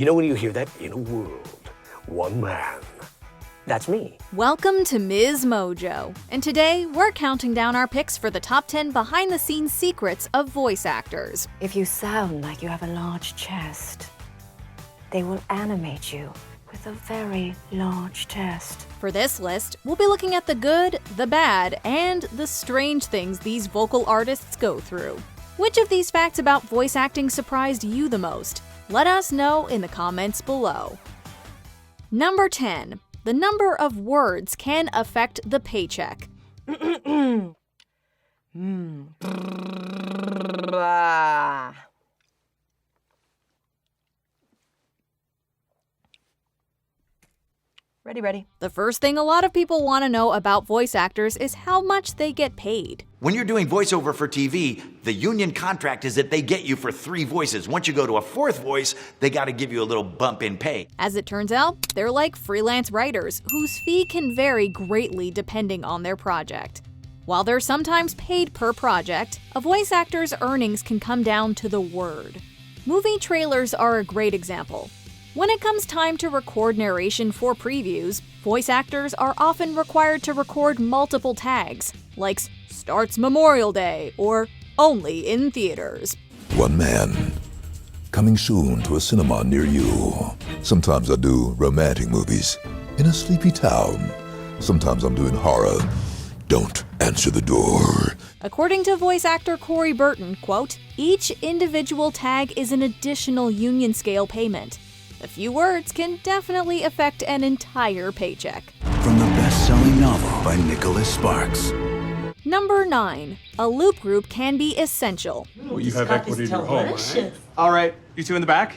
You know when you hear that? In a world, one man. That's me. Welcome to MsMojo, and today we're counting down our picks for the top 10 behind-the-scenes secrets of voice actors. If you sound like you have a large chest, they will animate you with a very large chest. For this list, we'll be looking at the good, the bad, and the strange things these vocal artists go through. Which of these facts about voice acting surprised you the most? Let us know in the comments below. Number 10. The number of words can affect the paycheck. Ready. The first thing a lot of people want to know about voice actors is how much they get paid. When you're doing voiceover for TV, the union contract is that they get you for 3 voices. Once you go to a 4th voice, they gotta give you a little bump in pay. As it turns out, they're like freelance writers, whose fee can vary greatly depending on their project. While they're sometimes paid per project, a voice actor's earnings can come down to the word. Movie trailers are a great example. When it comes time to record narration for previews, voice actors are often required to record multiple tags, like "Starts Memorial Day" or "Only in theaters." One man, coming soon to a cinema near you. Sometimes I do romantic movies in a sleepy town. Sometimes I'm doing horror. Don't answer the door. According to voice actor Corey Burton, quote, "Each individual tag is an additional union scale payment. A few words can definitely affect an entire paycheck." From the best-selling novel by Nicholas Sparks. Number 9. A loop group can be essential. Well, you have equity in your home, right? All right, you two in the back.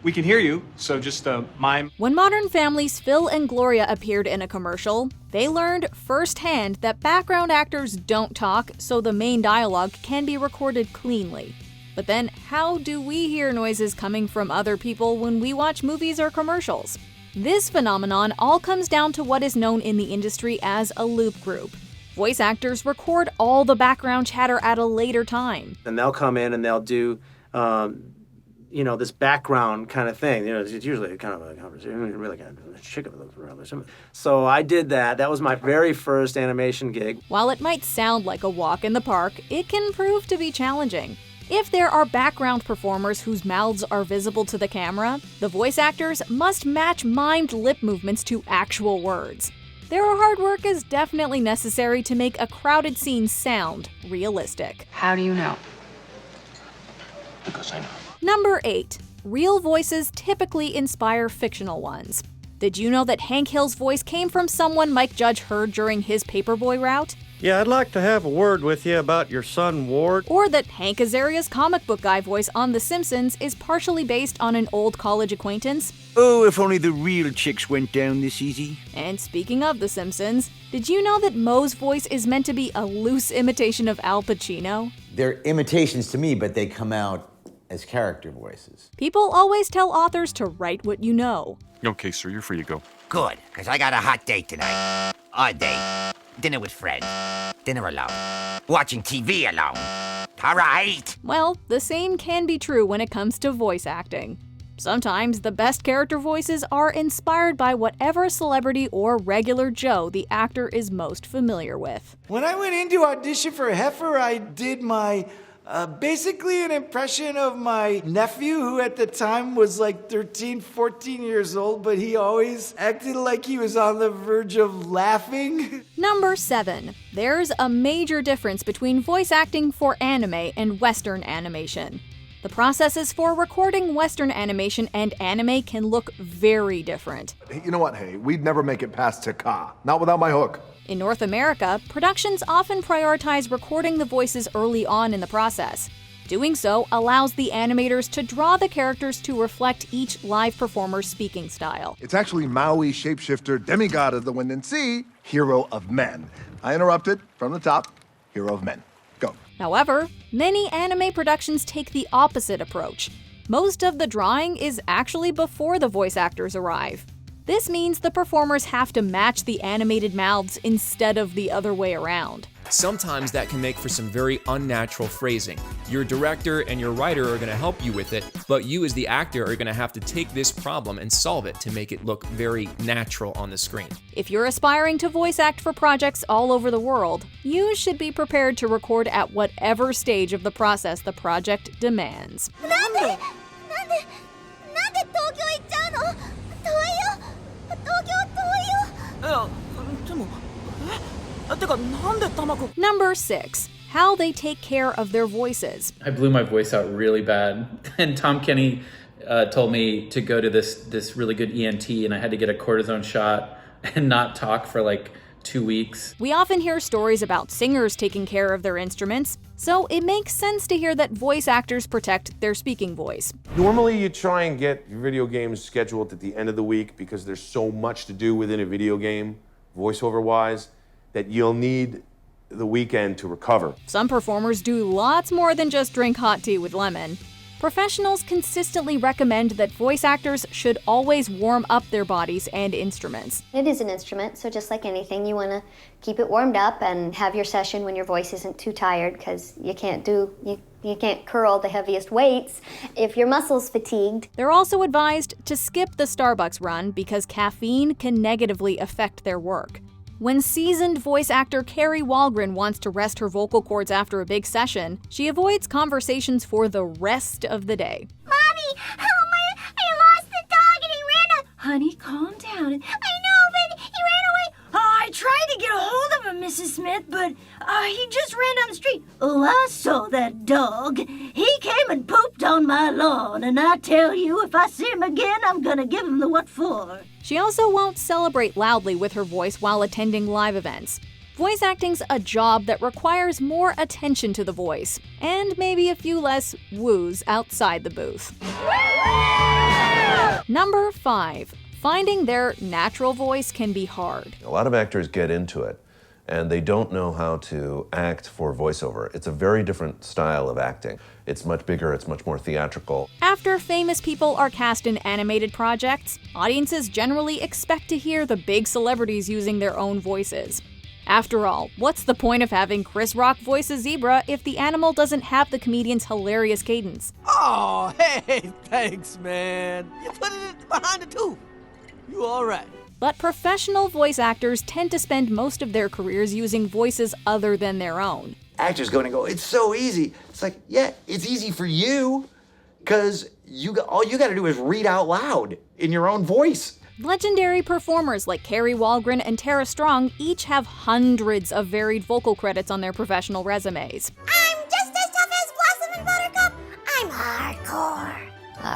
We can hear you, so just mime. When Modern Family's Phil and Gloria appeared in a commercial, they learned firsthand that background actors don't talk, so the main dialogue can be recorded cleanly. But then, how do we hear noises coming from other people when we watch movies or commercials? This phenomenon all comes down to what is known in the industry as a loop group. Voice actors record all the background chatter at a later time. And they'll come in and they'll do, this background kind of thing. It's usually kind of a conversation, really kind of chicken around there. So I did that. That was my very first animation gig. While it might sound like a walk in the park, it can prove to be challenging. If there are background performers whose mouths are visible to the camera, the voice actors must match mimed lip movements to actual words. Their hard work is definitely necessary to make a crowded scene sound realistic. How do you know? Because I know. Number 8. Real voices typically inspire fictional ones. Did you know that Hank Hill's voice came from someone Mike Judge heard during his Paperboy route? Yeah, I'd like to have a word with you about your son, Ward. Or that Hank Azaria's comic book guy voice on The Simpsons is partially based on an old college acquaintance? Oh, if only the real chicks went down this easy. And speaking of The Simpsons, did you know that Moe's voice is meant to be a loose imitation of Al Pacino? They're imitations to me, but they come out as character voices. People always tell authors to write what you know. Okay, sir, you're free to go. Good, because I got a hot date tonight. Odd date. Dinner with friends. Dinner alone. Watching TV alone. All right. Well, the same can be true when it comes to voice acting. Sometimes the best character voices are inspired by whatever celebrity or regular Joe the actor is most familiar with. When I went in to audition for Heifer, I did my basically an impression of my nephew, who at the time was like 13, 14 years old, but he always acted like he was on the verge of laughing. Number 7. There's a major difference between voice acting for anime and Western animation. The processes for recording Western animation and anime can look very different. You know what, hey, we'd never make it past Taka. Not without my hook. In North America, productions often prioritize recording the voices early on in the process. Doing so allows the animators to draw the characters to reflect each live performer's speaking style. It's actually Maui, shapeshifter, demigod of the wind and sea, hero of men. I interrupted from the top, hero of men. Go. However, many anime productions take the opposite approach. Most of the drawing is actually before the voice actors arrive. This means the performers have to match the animated mouths instead of the other way around. Sometimes that can make for some very unnatural phrasing. Your director and your writer are going to help you with it, but you as the actor are going to have to take this problem and solve it to make it look very natural on the screen. If you're aspiring to voice act for projects all over the world, you should be prepared to record at whatever stage of the process the project demands. Number 6. How they take care of their voices. I blew my voice out really bad, and Tom Kenny told me to go to this really good ENT, and I had to get a cortisone shot and not talk for like 2 weeks. We often hear stories about singers taking care of their instruments, so it makes sense to hear that voice actors protect their speaking voice. Normally you try and get your video games scheduled at the end of the week because there's so much to do within a video game, voiceover-wise, that you'll need the weekend to recover. Some performers do lots more than just drink hot tea with lemon. Professionals consistently recommend that voice actors should always warm up their bodies and instruments. It is an instrument, so just like anything, you want to keep it warmed up and have your session when your voice isn't too tired, because you can't curl the heaviest weights if your muscles fatigued. They're also advised to skip the Starbucks run because caffeine can negatively affect their work. When seasoned voice actor Carrie Walgren wants to rest her vocal cords after a big session, she avoids conversations for the rest of the day. Mommy, help me! I lost the dog and he ran a... Honey, calm down. I know, but he ran away. I tried to get a hold of him, Mrs. Smith, but he just ran down the street. Oh, I saw that dog. He came and pooped on my lawn, and I tell you, if I see him again, I'm gonna give him the what for. She also won't celebrate loudly with her voice while attending live events. Voice acting's a job that requires more attention to the voice, and maybe a few less woos outside the booth. Number 5. Finding their natural voice can be hard. A lot of actors get into it, and they don't know how to act for voiceover. It's a very different style of acting. It's much bigger, it's much more theatrical. After famous people are cast in animated projects, audiences generally expect to hear the big celebrities using their own voices. After all, what's the point of having Chris Rock voice a zebra if the animal doesn't have the comedian's hilarious cadence? Oh, hey, thanks, man. You put it behind the tooth. You all right? But professional voice actors tend to spend most of their careers using voices other than their own. Actors going to go, it's so easy. It's like, yeah, it's easy for you, because all you got to do is read out loud in your own voice. Legendary performers like Carrie Walgren and Tara Strong each have hundreds of varied vocal credits on their professional resumes. I'm just as tough as Blossom and Buttercup. I'm hardcore.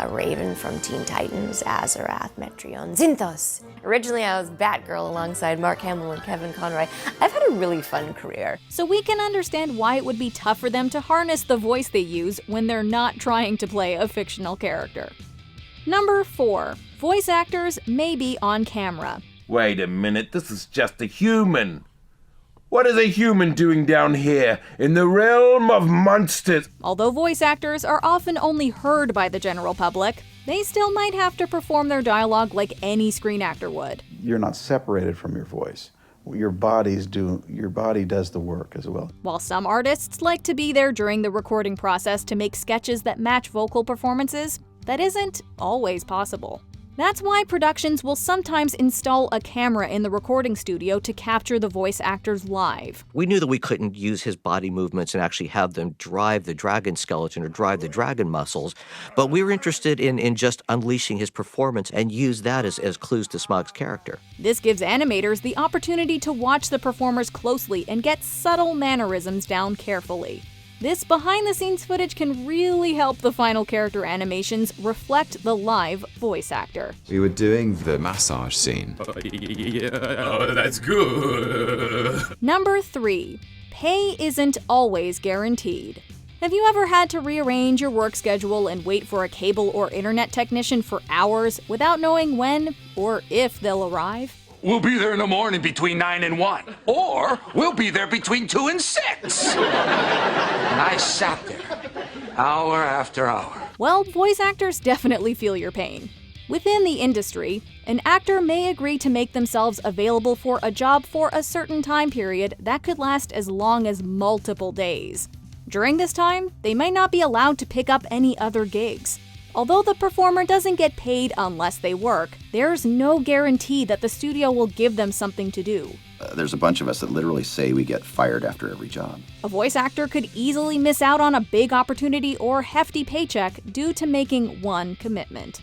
Raven from Teen Titans, Azarath, Metreon, Zinthos. Originally, I was Batgirl alongside Mark Hamill and Kevin Conroy. I've had a really fun career. So we can understand why it would be tough for them to harness the voice they use when they're not trying to play a fictional character. Number 4. Voice actors may be on camera. Wait a minute, this is just a human. What is a human doing down here in the realm of monsters? Although voice actors are often only heard by the general public, they still might have to perform their dialogue like any screen actor would. You're not separated from your voice. Your body does the work as well. While some artists like to be there during the recording process to make sketches that match vocal performances, that isn't always possible. That's why productions will sometimes install a camera in the recording studio to capture the voice actors live. We knew that we couldn't use his body movements and actually have them drive the dragon skeleton or drive the dragon muscles, but we were interested in just unleashing his performance and use that as clues to Smaug's character. This gives animators the opportunity to watch the performers closely and get subtle mannerisms down carefully. This behind-the-scenes footage can really help the final character animations reflect the live voice actor. We were doing the massage scene. Oh, that's good. Number 3. Pay isn't always guaranteed. Have you ever had to rearrange your work schedule and wait for a cable or internet technician for hours without knowing when or if they'll arrive? We'll be there in the morning between 9 and 1. Or we'll be there between 2 and 6. And I sat there, hour after hour. Well, voice actors definitely feel your pain. Within the industry, an actor may agree to make themselves available for a job for a certain time period that could last as long as multiple days. During this time, they might not be allowed to pick up any other gigs. Although the performer doesn't get paid unless they work, there's no guarantee that the studio will give them something to do. There's a bunch of us that literally say we get fired after every job. A voice actor could easily miss out on a big opportunity or hefty paycheck due to making one commitment.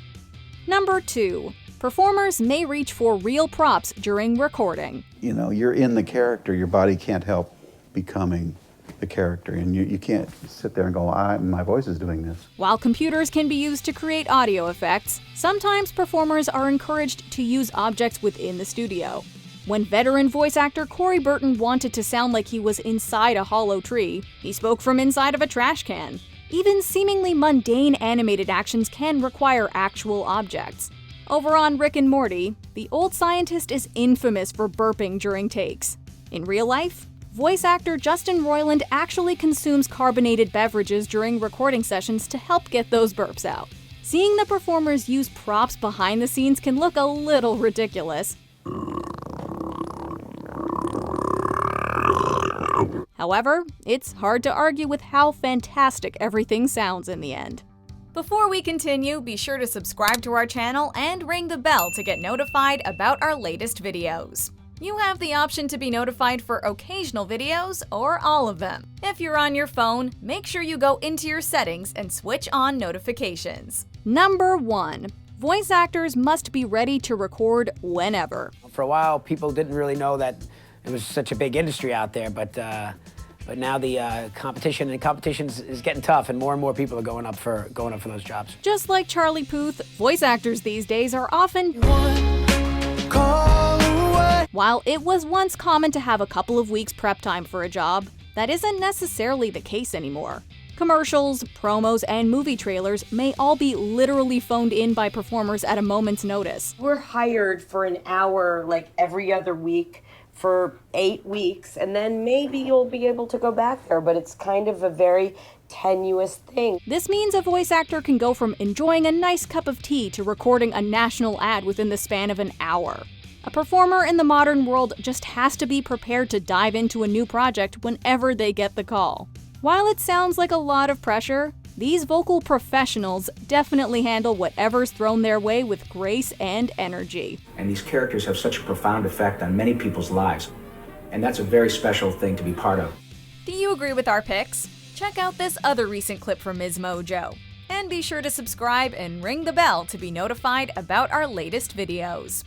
Number 2. Performers may reach for real props during recording. You know, you're in the character, your body can't help becoming the character, and you can't sit there and go, my voice is doing this. While computers can be used to create audio effects, sometimes performers are encouraged to use objects within the studio. When veteran voice actor Corey Burton wanted to sound like he was inside a hollow tree, he spoke from inside of a trash can. Even seemingly mundane animated actions can require actual objects. Over on Rick and Morty, the old scientist is infamous for burping during takes. In real life, voice actor Justin Roiland actually consumes carbonated beverages during recording sessions to help get those burps out. Seeing the performers use props behind the scenes can look a little ridiculous. However, it's hard to argue with how fantastic everything sounds in the end. Before we continue, be sure to subscribe to our channel and ring the bell to get notified about our latest videos. You have the option to be notified for occasional videos or all of them. If you're on your phone, make sure you go into your settings and switch on notifications. Number 1. Voice actors must be ready to record whenever. For a while, people didn't really know that it was such a big industry out there, but now the competition is getting tough, and more people are going up for those jobs. Just like Charlie Puth, voice actors these days are often While it was once common to have a couple of weeks prep time for a job, that isn't necessarily the case anymore. Commercials, promos, and movie trailers may all be literally phoned in by performers at a moment's notice. We're hired for an hour like every other week for 8 weeks, and then maybe you'll be able to go back there, but it's kind of a very tenuous thing. This means a voice actor can go from enjoying a nice cup of tea to recording a national ad within the span of an hour. A performer in the modern world just has to be prepared to dive into a new project whenever they get the call. While it sounds like a lot of pressure, these vocal professionals definitely handle whatever's thrown their way with grace and energy. And these characters have such a profound effect on many people's lives, and that's a very special thing to be part of. Do you agree with our picks? Check out this other recent clip from MsMojo. And be sure to subscribe and ring the bell to be notified about our latest videos.